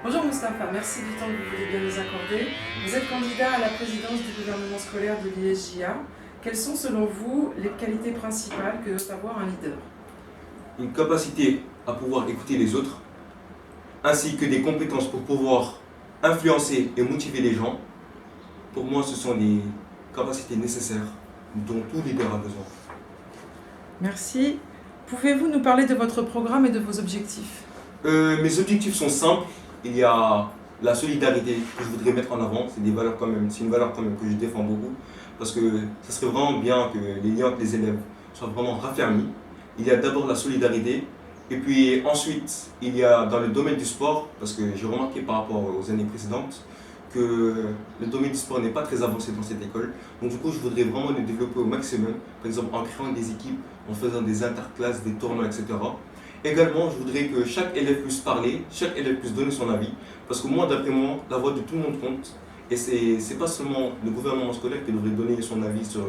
Bonjour Moustapha, merci du temps que vous voulez bien nous accorder. Vous êtes candidat à la présidence du gouvernement scolaire de l'ISJA. Quelles sont selon vous les qualités principales que doit avoir un leader? Une capacité à pouvoir écouter les autres, ainsi que des compétences pour pouvoir influencer et motiver les gens. Pour moi, ce sont des capacités nécessaires dont tout leader a besoin. Merci. Pouvez-vous nous parler de votre programme et de vos objectifs? Mes objectifs sont simples. Il y a la solidarité que je voudrais mettre en avant. C'est une valeur quand même que je défends beaucoup. Parce que ce serait vraiment bien que les liens entre les élèves soient vraiment raffermis. Il y a d'abord la solidarité. Et puis ensuite, il y a dans le domaine du sport, parce que j'ai remarqué par rapport aux années précédentes, que le domaine du sport n'est pas très avancé dans cette école. Donc du coup, je voudrais vraiment le développer au maximum. Par exemple, en créant des équipes, en faisant des interclasses, des tournois, etc. Également, je voudrais que chaque élève puisse parler, chaque élève puisse donner son avis. Parce que moi, d'après moi, la voix de tout le monde compte. Et c'est pas seulement le gouvernement scolaire qui devrait donner son avis sur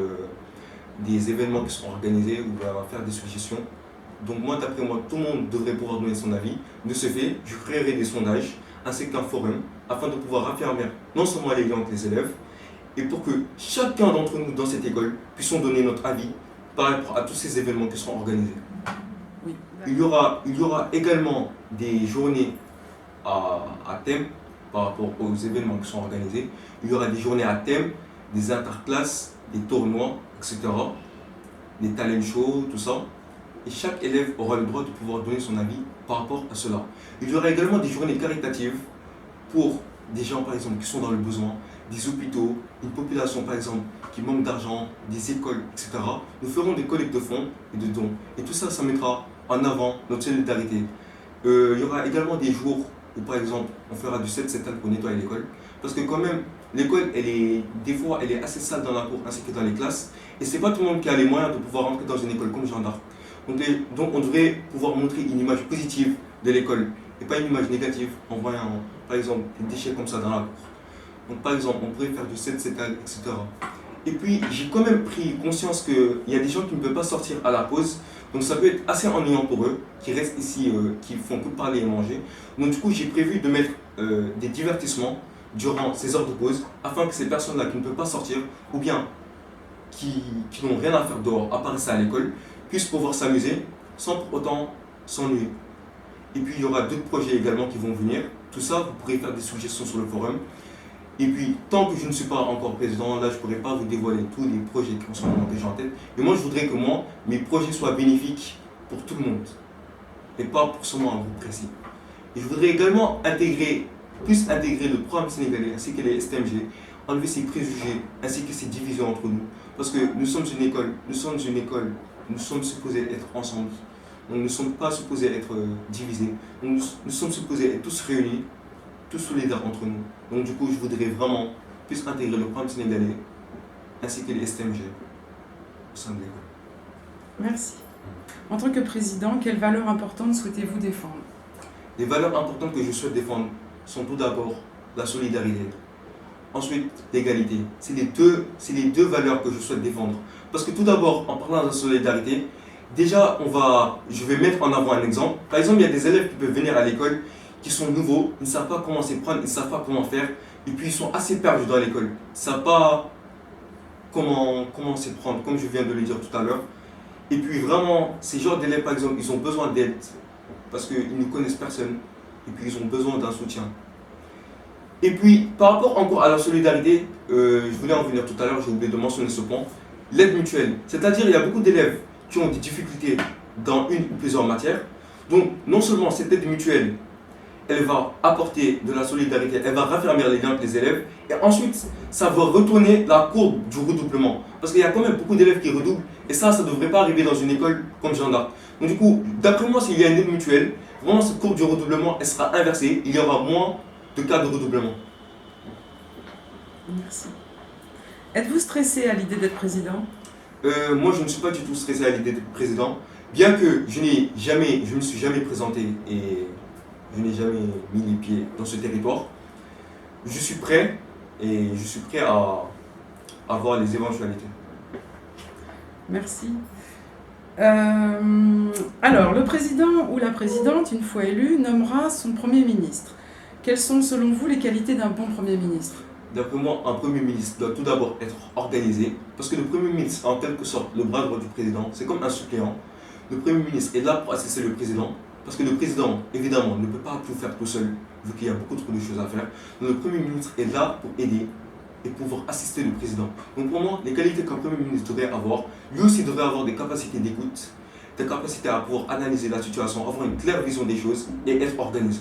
des événements qui seront organisés ou faire des suggestions. Donc moi, d'après moi, tout le monde devrait pouvoir donner son avis. De ce fait, je créerai des sondages ainsi qu'un forum afin de pouvoir raffermir non seulement les liens entre les élèves, et pour que chacun d'entre nous dans cette école puissions donner notre avis par rapport à tous ces événements qui seront organisés. Oui. Il y aura également des journées à thème par rapport aux événements qui sont organisés. Il y aura des journées à thème, des interclasses, des tournois, etc. Des talent shows, tout ça. Et chaque élève aura le droit de pouvoir donner son avis par rapport à cela. Il y aura également des journées caritatives pour des gens par exemple qui sont dans le besoin, des hôpitaux, une population par exemple qui manque d'argent, des écoles, etc. Nous ferons des collectes de fonds et de dons. Et tout ça, ça mettra en avant notre solidarité. Il y aura également des jours où par exemple on fera du 7-7 pour nettoyer l'école. Parce que quand même, l'école, des fois, elle est assez sale dans la cour ainsi que dans les classes. Et c'est pas tout le monde qui a les moyens de pouvoir rentrer dans une école comme Jeanne d'Arc. Donc on devrait pouvoir montrer une image positive de l'école et pas une image négative en voyant par exemple des déchets comme ça dans la cour. Donc par exemple on pourrait faire du 7-7, etc. Et puis j'ai quand même pris conscience qu'il y a des gens qui ne peuvent pas sortir à la pause. Donc ça peut être assez ennuyant pour eux, qui restent ici, qui font que parler et manger. Donc du coup j'ai prévu de mettre des divertissements durant ces heures de pause afin que ces personnes-là qui ne peuvent pas sortir ou bien qui n'ont rien à faire dehors à part rester à l'école puissent pouvoir s'amuser sans pour autant s'ennuyer. Et puis il y aura d'autres projets également qui vont venir. Tout ça, vous pourrez faire des suggestions sur le forum. Et puis, tant que je ne suis pas encore président, là je ne pourrai pas vous dévoiler tous les projets qui sont déjà en tête. Mais moi je voudrais que mes projets soient bénéfiques pour tout le monde. Et pas pour seulement un groupe précis. Et je voudrais également plus intégrer le programme sénégalais ainsi que les STMG, enlever ces préjugés ainsi que ces divisions entre nous. Parce que nous sommes une école, nous sommes supposés être ensemble. Donc, nous ne sommes pas supposés être divisés. Donc, nous sommes supposés être tous réunis, tous solidaires entre nous. Donc du coup, je voudrais vraiment plus intégrer le programme sénégalais ainsi que les STMG au sein de l'école. Merci. En tant que président, quelles valeurs importantes souhaitez-vous défendre? Les valeurs importantes que je souhaite défendre sont tout d'abord la solidarité. Ensuite, l'égalité. C'est les deux valeurs que je souhaite défendre. Parce que tout d'abord, en parlant de solidarité, déjà, je vais mettre en avant un exemple. Par exemple, il y a des élèves qui peuvent venir à l'école qui sont nouveaux, ils ne savent pas comment s'y prendre, ils ne savent pas comment faire, et puis ils sont assez perdus dans l'école. Ils ne savent pas comment s'y prendre, comme je viens de le dire tout à l'heure. Et puis vraiment, ces genres d'élèves, par exemple, ils ont besoin d'aide parce qu'ils ne connaissent personne, et puis ils ont besoin d'un soutien. Et puis, par rapport encore à la solidarité, je voulais en venir tout à l'heure, j'ai oublié de mentionner ce point, l'aide mutuelle. C'est-à-dire, il y a beaucoup d'élèves qui ont des difficultés dans une ou plusieurs matières. Donc, non seulement cette aide mutuelle, elle va apporter de la solidarité, elle va raffermir les liens entre les élèves, et ensuite, ça va retourner la courbe du redoublement. Parce qu'il y a quand même beaucoup d'élèves qui redoublent, et ça ne devrait pas arriver dans une école comme Jeanne d'Arc. Donc du coup, d'après moi, s'il y a une aide mutuelle, vraiment cette courbe du redoublement, elle sera inversée, il y aura moins de cas de redoublement. Merci. Êtes-vous stressé à l'idée d'être président? Moi, je ne suis pas du tout stressé à l'idée d'être président, bien que je ne me suis jamais présenté et je n'ai jamais mis les pieds dans ce territoire. Je suis prêt et je suis prêt à voir les éventualités. Merci. Alors, le président ou la présidente, une fois élu, nommera son Premier ministre. Quelles sont selon vous les qualités d'un bon Premier ministre? D'après moi, un Premier ministre doit tout d'abord être organisé, parce que le Premier ministre est en quelque sorte le bras droit du président, c'est comme un suppléant. Le Premier ministre est là pour assister le président, parce que le président, évidemment, ne peut pas tout faire tout seul, vu qu'il y a beaucoup trop de choses à faire. Donc le Premier ministre est là pour aider et pouvoir assister le président. Donc pour moi, les qualités qu'un Premier ministre devrait avoir, lui aussi devrait avoir des capacités d'écoute, des capacités à pouvoir analyser la situation, avoir une claire vision des choses et être organisé.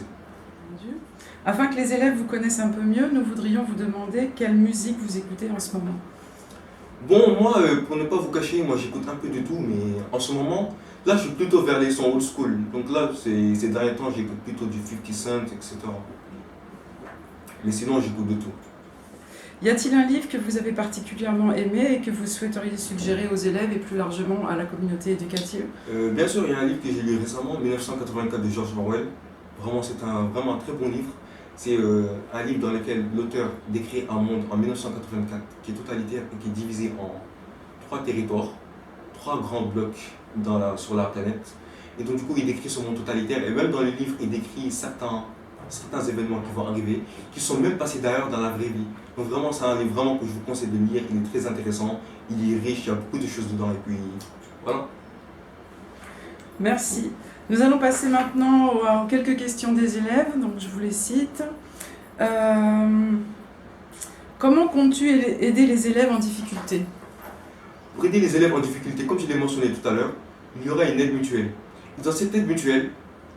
Afin que les élèves vous connaissent un peu mieux, nous voudrions vous demander quelle musique vous écoutez en ce moment. Bon, moi, pour ne pas vous cacher, moi j'écoute un peu de tout, mais en ce moment, là je suis plutôt vers les sons old school. Donc là, ces derniers temps, j'écoute plutôt du 50 Cent, etc. Mais sinon, j'écoute de tout. Y a-t-il un livre que vous avez particulièrement aimé et que vous souhaiteriez suggérer aux élèves et plus largement à la communauté éducative? Bien sûr, il y a un livre que j'ai lu récemment, 1984 de George Orwell. Vraiment, c'est vraiment un très bon livre. C'est un livre dans lequel l'auteur décrit un monde en 1984 qui est totalitaire et qui est divisé en 3 territoires, 3 grands blocs sur la planète. Et donc du coup, il décrit ce monde totalitaire et même dans le livre, il décrit certains événements qui vont arriver, qui sont même passés d'ailleurs dans la vraie vie. Donc vraiment, c'est un livre vraiment que je vous conseille de lire, il est très intéressant, il est riche, il y a beaucoup de choses dedans et puis voilà. Merci. Nous allons passer maintenant aux quelques questions des élèves, donc je vous les cite. Comment comptes-tu aider les élèves en difficulté? Pour aider les élèves en difficulté, comme je l'ai mentionné tout à l'heure, il y aura une aide mutuelle. Et dans cette aide mutuelle,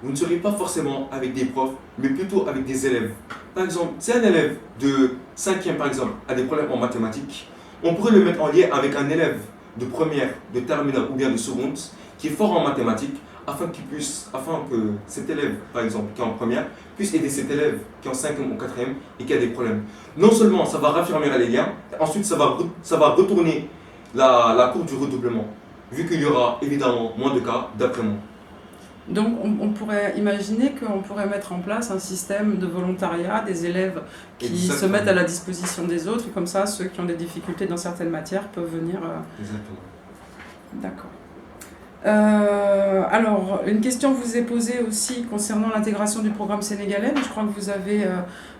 vous ne serez pas forcément avec des profs, mais plutôt avec des élèves. Par exemple, si un élève de 5e par exemple a des problèmes en mathématiques, on pourrait le mettre en lien avec un élève de première, de terminale ou bien de seconde qui est fort en mathématiques, afin que cet élève, par exemple, qui est en première, puisse aider cet élève qui est en 5e ou 4e et qui a des problèmes. Non seulement ça va raffermir les liens, ensuite ça va retourner la courbe du redoublement, vu qu'il y aura évidemment moins de cas d'après moi. Donc on pourrait imaginer qu'on pourrait mettre en place un système de volontariat des élèves qui Exactement. se mettent à la disposition des autres, et comme ça ceux qui ont des difficultés dans certaines matières peuvent venir. Exactement. D'accord. Alors, une question vous est posée aussi concernant l'intégration du programme sénégalais, mais je crois que vous avez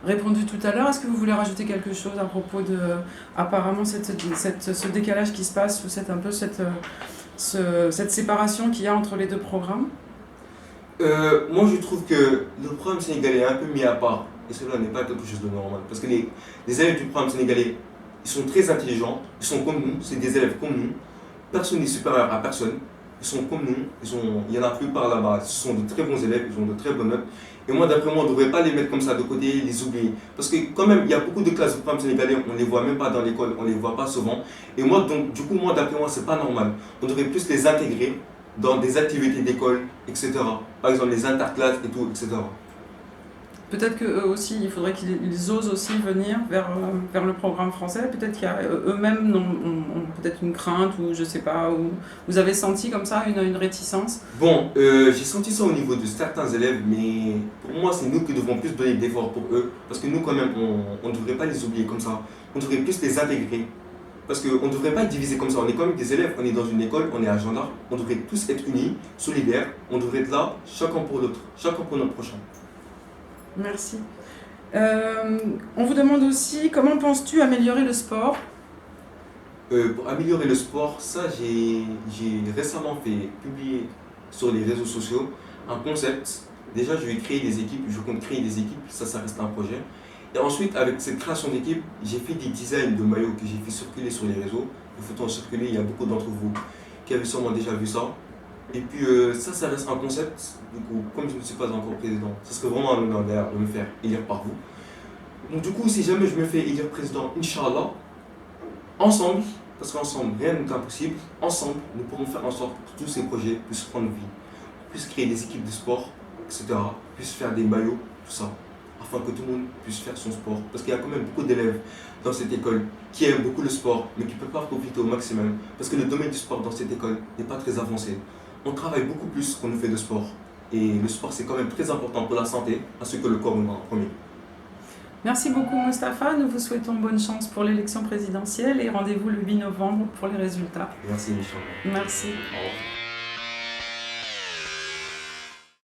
répondu tout à l'heure. Est-ce que vous voulez rajouter quelque chose à propos de, apparemment, ce décalage qui se passe, ou cette séparation qu'il y a entre les deux programmes? Moi je trouve que le programme sénégalais est un peu mis à part, et cela n'est pas quelque chose de normal, parce que les élèves du programme sénégalais, ils sont très intelligents, ils sont comme nous, c'est des élèves comme nous, personne n'est supérieur à personne. Ils sont comme nous, il y en a plus par là-bas, ce sont de très bons élèves, ils ont de très bonnes notes. Et moi, d'après moi, on ne devrait pas les mettre comme ça de côté, les oublier. Parce que quand même, il y a beaucoup de classes de programme sénégalais, on ne les voit même pas dans l'école, on ne les voit pas souvent. Et moi, donc, du coup, moi, d'après moi, c'est pas normal. On devrait plus les intégrer dans des activités d'école, etc. Par exemple, les interclasses et tout, etc. Peut-être qu'eux aussi, il faudrait qu'ils osent aussi venir vers le programme français. Peut-être qu'eux-mêmes ont peut-être une crainte, ou je sais pas, ou vous avez senti comme ça une réticence? Bon, j'ai senti ça au niveau de certains élèves, mais pour moi, c'est nous qui devons plus donner d'efforts pour eux. Parce que nous, quand même, on ne devrait pas les oublier comme ça. On devrait plus les intégrer. Parce qu'on ne devrait pas être divisé comme ça. On est quand même des élèves, on est dans une école, on est à gendarme. On devrait tous être unis, solidaires. On devrait être là, chacun pour l'autre, chacun pour notre prochain. Merci. On vous demande aussi, comment penses-tu améliorer le sport? Pour améliorer le sport, ça j'ai récemment fait publier sur les réseaux sociaux un concept. Déjà je vais créer des équipes, je compte créer des équipes, ça reste un projet. Et ensuite avec cette création d'équipe, j'ai fait des designs de maillots que j'ai fait circuler sur les réseaux. Les photos ont circulé, il y a beaucoup d'entre vous qui avaient sûrement déjà vu ça. Et puis ça reste un concept, du coup, comme je ne suis pas encore président, ça serait vraiment un honneur d'ailleurs de me faire élire par vous. Donc du coup, si jamais je me fais élire président, Inch'Allah, ensemble, parce qu'ensemble, rien n'est impossible, ensemble, nous pourrons faire en sorte que tous ces projets puissent prendre vie, puissent créer des équipes de sport, etc., puissent faire des maillots, tout ça, afin que tout le monde puisse faire son sport. Parce qu'il y a quand même beaucoup d'élèves dans cette école qui aiment beaucoup le sport, mais qui ne peuvent pas profiter au maximum, parce que le domaine du sport dans cette école n'est pas très avancé. On travaille beaucoup plus qu'on ne fait de sport. Et le sport, c'est quand même très important pour la santé, ainsi que le corps humain en premier. Merci beaucoup Moustapha, nous vous souhaitons bonne chance pour l'élection présidentielle et rendez-vous le 8 novembre pour les résultats. Merci Michel. Merci. Au revoir.